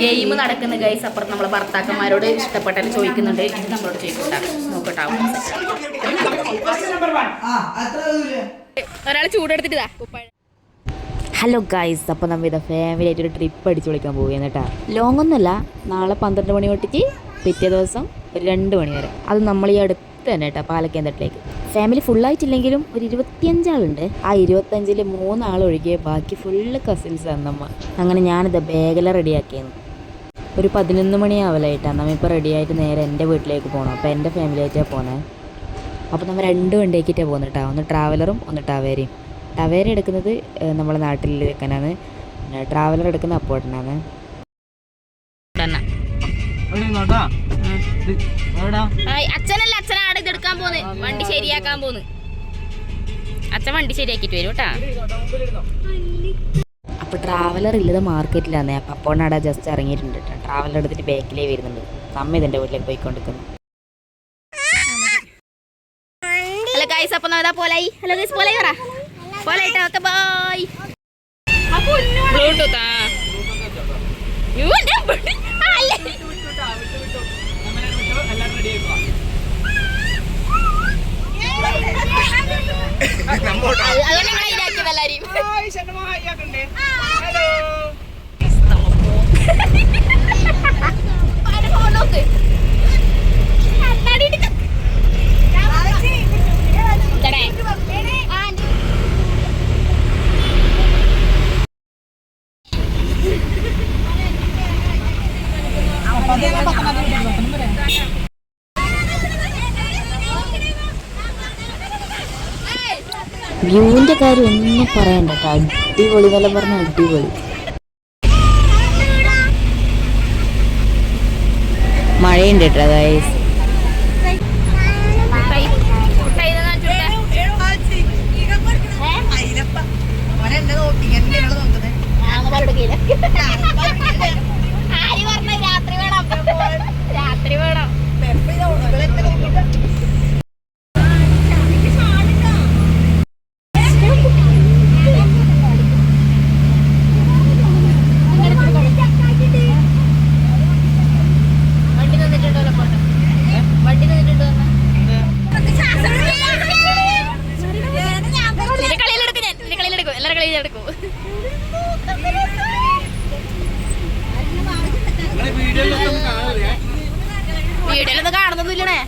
Game നടക്കുന്ന guys. അപ്പുറത്ത് നമ്മളെ ഭർത്താക്കന്മാരോട് ഇഷ്ടപ്പെട്ടാൽ ചോദിക്കുന്നുണ്ട്. ഇത് നമ്മളോട് ചോദിക്കട്ടാ, നോക്കട്ടാ. ഒരാൾ ചൂടെടുത്തിട്ടാ. ഹലോ ഗൈസ്, അപ്പോൾ നമ്മൾ ഇത് ഫാമിലി ആയിട്ടൊരു ട്രിപ്പ് അടിച്ച് വിളിക്കാൻ പോവുകയാണ് കേട്ടോ. ലോങ് ഒന്നുമല്ല, നാളെ 12 മണി തൊട്ടിട്ട് പിറ്റേ ദിവസം ഒരു 2 മണി വരെ. അത് നമ്മൾ ഈ അടുത്ത് തന്നെ കേട്ടോ, പാലക്കേന്തട്ടിലേക്ക്. ഫാമിലി ഫുള്ളായിട്ടില്ലെങ്കിലും ഒരു 25 ആളുണ്ട്. ആ 25-ൽ 3 ആൾ ഒഴികെ ബാക്കി ഫുള്ള് കസിൻസ് അന്നമ്മ. അങ്ങനെ ഞാനിത് ബാഗെല്ലാം റെഡിയാക്കിയിരുന്നു. ഒരു 11 മണിയാവലായിട്ടാണ് നമ്മളിപ്പോൾ റെഡിയായിട്ട് നേരെ എൻ്റെ വീട്ടിലേക്ക് പോകണം. അപ്പോൾ എൻ്റെ ഫാമിലി ആയിട്ടാണ് പോകുന്നത്. അപ്പോൾ നമ്മൾ 2 വണ്ടിയാക്കിയിട്ടാണ് പോകുന്നത് കേട്ടോ. ഒന്ന് ട്രാവലറും ഒന്ന് ടവേരയും. ടവേര എടുക്കുന്നത് നമ്മളെ നാട്ടിൽ വെക്കാനാണ്, ട്രാവലർ എടുക്കുന്നത് അപ്പോട്ടനാണ്. അച്ഛനല്ല, അച്ഛനാണ് ഇതെടുക്കാൻ പോന്ന്, വണ്ടി ശരിയാക്കാൻ പോന്ന്. അച്ഛൻ വണ്ടി ശരിയാക്കിട്ട് വരും കേട്ടാ. അപ്പോൾ ട്രാവലർ ഇല്ലത് മാർക്കറ്റിലാണ്. അപ്പം അപ്പോഴാണ് ജസ്റ്റ് ഇറങ്ങിയിട്ടുണ്ട് കേട്ടോ. ട്രാവലർ എടുത്തിട്ട് ബാക്കിലേ വരുന്നുണ്ട്. നമ്മ ഇതിൻ്റെ വീട്ടിലേക്ക് പോയിക്കൊണ്ടിരിക്കുന്നു. ഹലോ ഗൈസ്, അപ്പം നമ്മ പോലായി. ഹലോ ഗൈസ്, പോലായി പറ. പോലായിട്ടോ, ഓക്കെ ബൈ. ബ്ലൂടൂത്ത് അതുകൊണ്ട് ഞങ്ങൾ ഇതാക്കിയത് എല്ലാവരും. വ്യൂവിൻ്റെ കാര്യം ഒന്നും പറയണ്ട കേട്ടോ. അടിപൊളി, നല്ല പറഞ്ഞാൽ അടിപൊളി. മഴയുണ്ട് കേട്ടോ ഗൈസ്. രാത്രി വേണം. വീഡിയോയിലൊന്നും കാണുന്നൊന്നുമില്ലണേ.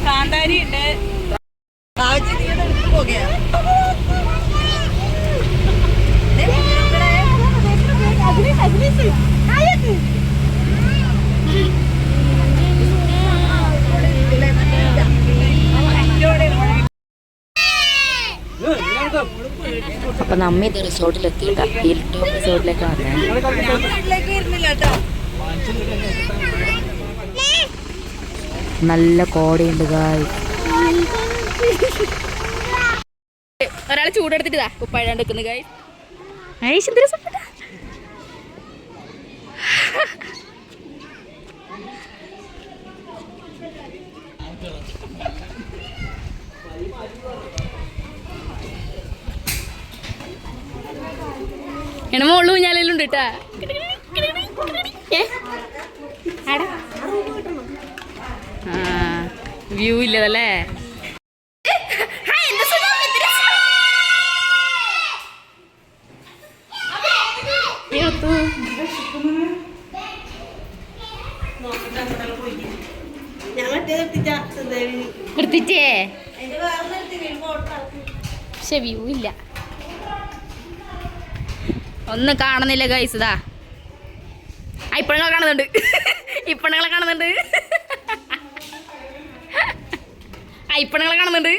കാന്താരി ഉണ്ട്. അപ്പം നമ്മ ഇത് റിസോർട്ടിലെത്തിയിട്ടാ. ഹിൽ ടോപ്പ് റിസോർട്ടിലേക്ക് വന്നേ. നല്ല കോടയുണ്ട് ഗായ്. ഒരാൾ ചൂടെടുത്തിട്ടാ ഉപ്പാഴാണ്ട് നിൽക്കുന്നു ഗായ്. എന്നെ മോള് ഊഞ്ഞാലുണ്ട് കേട്ടാ. വ്യൂ ഇല്ലതല്ലേ. എടുത്തിട്ടേ പക്ഷെ വ്യൂ ഇല്ല, ഒന്നും കാണുന്നില്ല ഗൈസ്. ഇതാ ഇപ്പഴങ്ങളെ കാണുന്നുണ്ട്, ഇപ്പഴങ്ങളെ കാണുന്നുണ്ട്, ഇപ്പഴങ്ങളെ കാണുന്നുണ്ട്.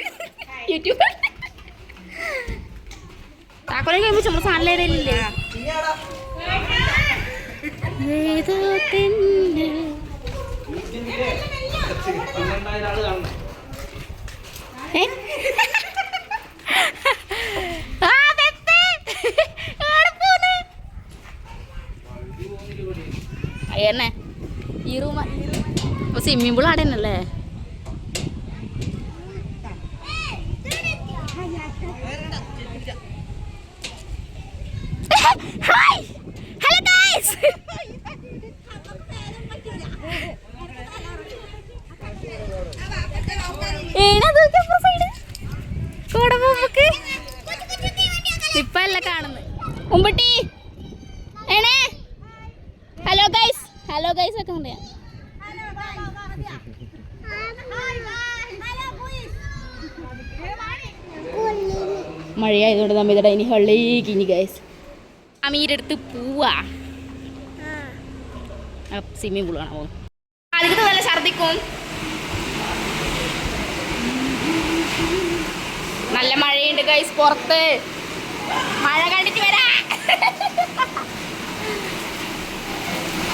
യൂട്യൂബ് താക്കോലെ കഴിയുമ്പോ നമ്മൾ സാധനല്ലേ തന്നെ ഈ റൂം സ്വിമ്മിംഗ് പൂൾ അവിടെ തന്നെയല്ലേ? ഹലോ ഗൈസ്, ഇപ്പല്ല കാണുന്നത് മുമ്പട്ടി. ഹലോ ഗൈസ്, ഹലോ ഗൈസ് ഒക്കെ ഉണ്ട്. മഴയായതുകൊണ്ട് നമ്മ ഇതട ഇനി ഹള്ളിക്കിനി ഗൈസ് അമീരെടുത്ത് പോവാ. സ്വിമ്മിംഗ് പൂൾ കാണാൻ പോകുന്നു. അതിന് നല്ല ഛർദിക്കും. നല്ല മഴയുണ്ട് ഗൈസ് പുറത്ത്. മഴ കണ്ടിട്ട് വരാ.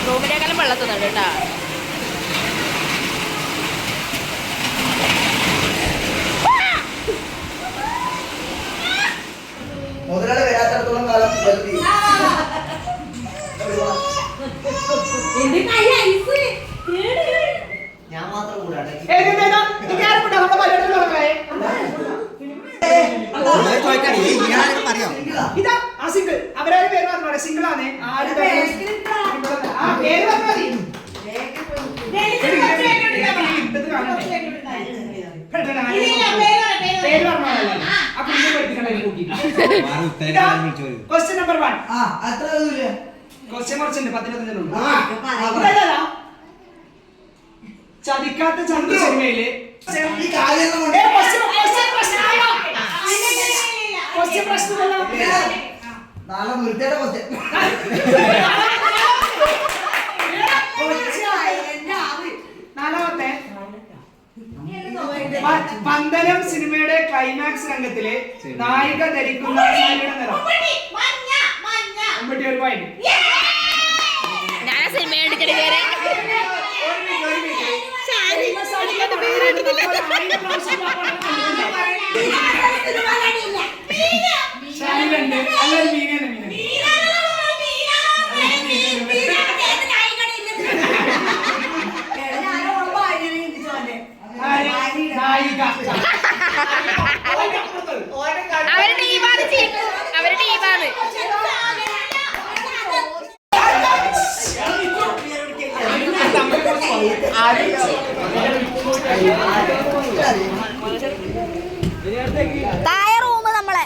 റൂമിലേക്കാളും വെള്ളത്തുന്നുണ്ട് കേട്ടാ. മുതലാളി വരാത്തടത്തോളം കാലം ഞാൻ മാത്രം കൂടാട്ടെ. Question number 1. ചതിക്കാത്ത ചന്ദ്ര സിനിമയിലെ നാളെ നിർത്തിയുടെ ക്വസ്റ്റ്യൻ. നാലാമത്തെ പന്തനം സിനിമയുടെ ക്ലൈമാക്സ് രംഗത്തിലെ നായിക ധരിക്കുന്ന സാരിയുടെ നിറം. ഒരു പോയിന്റ്. ഞാൻ സിനിമ കണ്ടിട്ട് വരെ അവരുടെ ടീമാണ്, അവരുടെ ടീമാണ്. താഴെ റൂം നമ്മളെ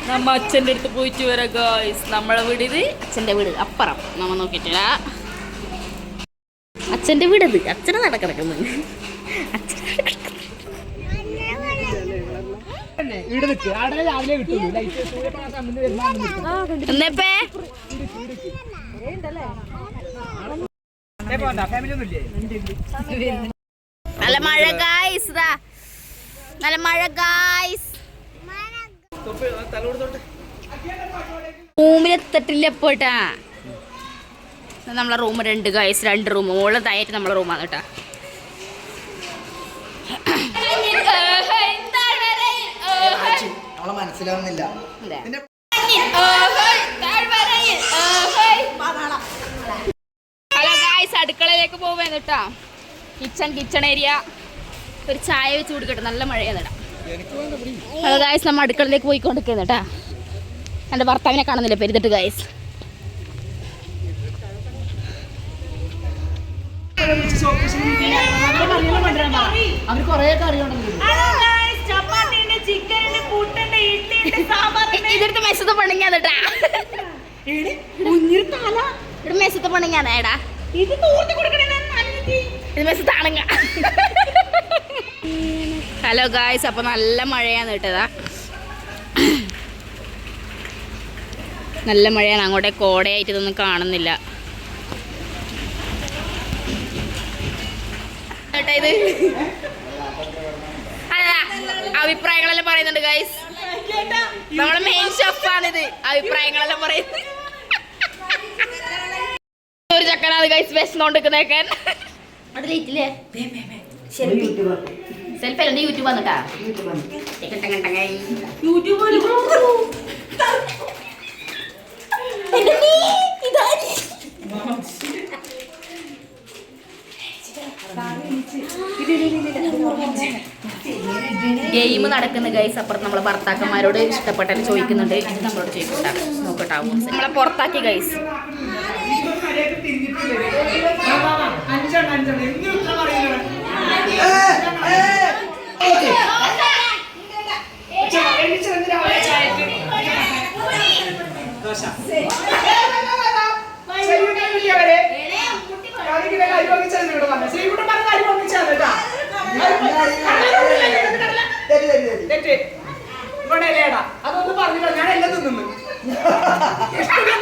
നമ്മ അച്ഛൻ്റെ അടുത്ത് പോയിട്ട് വരാം ഗായ്സ്. നമ്മളെ വീട് ഇത്, അച്ഛൻ്റെ വീട് അപ്പുറം. നമ്മ നോക്കിയിട്ടില്ല. അച്ഛൻ്റെ വീട് ഇത്, അച്ഛനെ നടക്കിടക്കുന്നത്. എന്നപ്പേ നല്ല മഴ ഗായ്സ്, നല്ല മഴ ഗായ്സ്. റൂമിലെത്തിട്ടില്ല പോട്ടാ. നമ്മളെ റൂം 2 ഗായ്സ്, 2 റൂം. മോള് തായിട്ട് നമ്മളെ റൂമാണ് കേട്ടാ. അവളെ മനസ്സിലാവുന്നില്ല. ഹലോ ഗായ്സ്, അടുക്കളയിലേക്ക് പോവാൻ കേട്ടാ. Kitchen area. ഒരു ചായ വെച്ച് കൊടുക്കട്ടെ, നല്ല മഴയാണ് കേട്ടാ. ഹലോ ഗായ്സ്, നമ്മൾ അടുക്കളയിലേക്ക് പോയിക്കൊണ്ടിരിക്കുന്നു കേട്ടാ. എൻ്റെ ഭർത്താവിനെ കാണുന്നില്ല പെരുത്തിട്ട് ഗായ്സ്. ഇതെടുത്ത് മെസ്സത്തെ പണിങ്ങാ കേട്ടാ. ഇവിടെ മെസ്സത്തെ പണിങ്ങാണ് ഏടാ. ഇത് മെസ്സത്താണങ്ങ. ഹലോ ഗായ്സ്, അപ്പൊ നല്ല മഴയാണ് കേട്ടതാ. നല്ല മഴയാണ്. അങ്ങോട്ടേ കോടയായിട്ട് ഇതൊന്നും കാണുന്നില്ല കേട്ടാ. ഇത് അഭിപ്രായങ്ങളെല്ലാം പറയുന്നുണ്ട് ഗൈസ്. നമ്മളെ മെയിൻ ഷെഫാണിത്. അഭിപ്രായങ്ങളെല്ലാം പറയുന്നത്. ഒരു ചക്കനാണ് ഗൈസ് വിശന്നോണ്ടിരിക്കുന്നേക്കാൻ. സെൽഫി അല്ല യൂട്യൂബ് വന്നിട്ടാ ഗെയിം നടക്കുന്ന ഗൈസ്. അപ്പുറത്ത് നമ്മളെ ഭർത്താക്കന്മാരോട് ഇഷ്ടപ്പെട്ടാൽ ചോദിക്കുന്നുണ്ട്. ഇത് നമ്മളോട് ചോദിക്കട്ടാ നോക്കട്ടാ. നമ്മളെ പുറത്താക്കി ഗൈസ്. അതൊന്നും പറഞ്ഞില്ല. ഞാൻ എല്ലാം തിന്നു.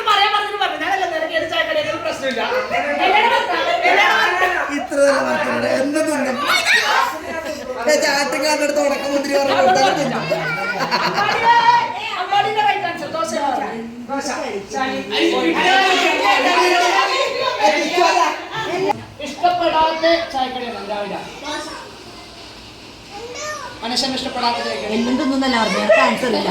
പറയാൻ പറഞ്ഞു ഞാൻ എല്ലാം നിരക്കിയത് ചായക്കടയിൽ പ്രശ്നമില്ല. ഇത്ര എന്ത് തിന്നും ചാറ്റക്കാരുടെ ഉണക്കം മുന്തിരി പറഞ്ഞു ഇഷ്ടപ്പെടാത്ത ചായക്കടയാണ് രാവിലെ. മനുഷ്യൻ ഇഷ്ടപ്പെടാത്ത ചായക്കട എല്ലാം തിന്നല്ല പറഞ്ഞു ക്യാൻസർ ഇല്ല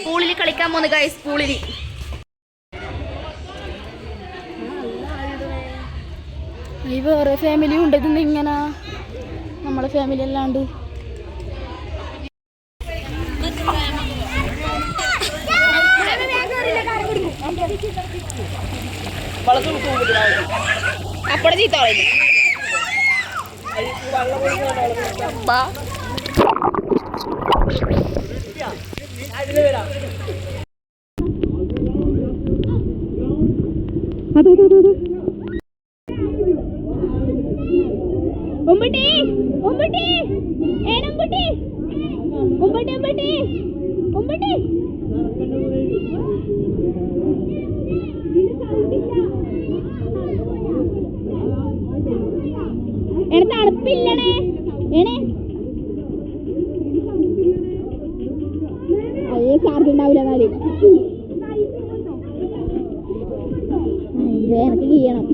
സ്കൂളിൽ കളിക്കാൻ പോന്ന് ഗൈസ്. സ്കൂളിൽ ഈ വേറെ ഫാമിലി ഉണ്ട്. ഇതെന്ന് ഇങ്ങനെ നമ്മളെ ഫാമിലി അല്ലാണ്ട് അപ്പടെ ചീത്ത ഉമ്പട്ടി ഉമ്പട്ടി ഏനമ്പട്ടി ഉമ്പട്ടി ഉമ്പട്ടി ഉമ്പട്ടി എടാ തണുപ്പില്ലണേ ഏണേ അതേ ചാർജ് ഉണ്ടാവില്ല എന്നാല് എനിക്ക് ചെയ്യണം.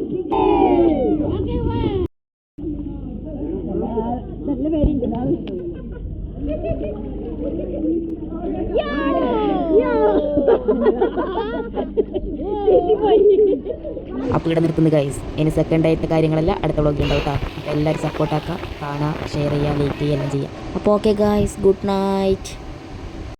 നല്ല പേരുണ്ട്. അപ്പോൾ ഇവിടെ നിർത്തുന്നു ഗൈസ്. ഇനി സെക്കൻഡ് ആയിട്ട് കാര്യങ്ങളെല്ലാം അടുത്ത വ്ളോഗിൽ ഉണ്ടാവും കേട്ടോ. അപ്പോൾ എല്ലാവരും സപ്പോർട്ടാക്കുക, കാണുക, ഷെയർ ചെയ്യുക, ലൈക്ക് ചെയ്യുക എല്ലാം ചെയ്യുക. അപ്പോൾ ഓക്കെ ഗൈസ്, ഗുഡ് നൈറ്റ്.